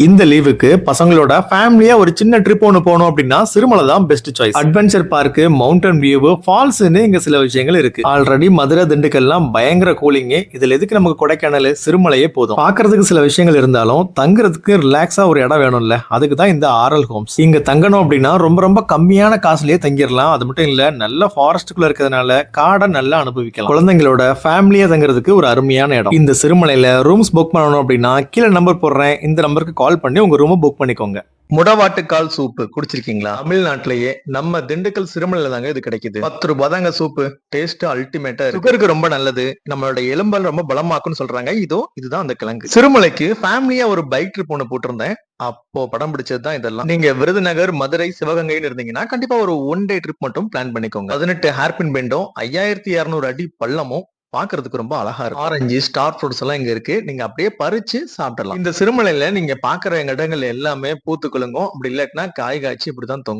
இந்த லீவுக்கு பசங்களோட ஃபேமிலியா ஒரு சின்ன ட்ரிப் ஒன்று போகணும் அப்படின்னா சிறுமலை தான் best choice. Adventure park, mountain view, ஃபால்ஸ்னு இங்க சில விஷயங்கள் இருக்கு. ஆல்ரெடி மதுரை, திண்டுக்கல்லாம் பயங்கர கூலிங். இதுல எதுக்கு நமக்கு கொடைக்கானல், சிறுமலையே போதும். பாக்குறதுக்கு சில விஷயங்கள் இருந்தாலும் தங்குறதுக்கு ரிலாக்ஸா ஒரு இடம் வேணும்ல, அதுக்கு தான் இந்த ஆர்எல் ஹோம்ஸ். இங்க தங்கணும் அப்படின்னா ரொம்ப ரொம்ப கம்மியான காசுலயே தங்கிடலாம். அது மட்டும் இல்ல, நல்ல ஃபாரஸ்டுக்குள்ள இருக்கிறதுனால காடை நல்லா அனுபவிக்கலாம். குழந்தைங்களோட ஃபேமிலியா தங்குறதுக்கு ஒரு அருமையான இடம். இந்த சிறுமலையில ரூம்ஸ் புக் பண்ணணும் அப்படின்னா கீழே நம்பர் போடுறேன், இந்த நம்பருக்கு கால் பண்ணி உங்க ரூமை புக் பண்ணிக்கோங்க. முடவாட்டுக்கால் சூப்பு குடிச்சிருக்கீங்களா? தமிழ்நாட்டிலேயே நம்ம திண்டுக்கல் சிறுமலையில தாங்க இது கிடைக்குது. 10 ரூபாய் தாங்க சூப்பு. டேஸ்ட் அல்டிமேட்டா இருக்கு. சுகருக்கு ரொம்ப நல்லது. நம்மளோட எலும்பல் ரொம்ப பலமாக்கும்னு சொல்றாங்க. இதுதான் அந்த கிழங்கு. சிறுமலைக்கு ஃபேமிலியா ஒரு பைக் ட்ரிப் ஒன்று போட்டிருந்தேன். அப்போ படம் பிடிச்சது தான் இதெல்லாம். நீங்க விருதுநகர், மதுரை, சிவகங்கைன்னு இருந்தீங்கன்னா கண்டிப்பா ஒரு 1 டே ட்ரிப் மட்டும் பிளான் பண்ணிக்கோங்க. 18 ஹேர்பின் பெண்டும் 5200 அடி பள்ளமும் பாக்குறதுக்கு ரொம்ப அழகா இருக்கும். ஆரஞ்சு, ஸ்டார் ஃப்ரூட்ஸ் எல்லாம் இங்க இருக்கு. நீங்க அப்படியே பறிச்சு சாப்பிடலாம். இந்த சிறுமலையில நீங்க பாக்குற இடங்கள் எல்லாமே பூத்து குலுங்கும். அப்படி இல்லாட்டினா காய் காய்ச்சி இப்படிதான் தொங்கும்.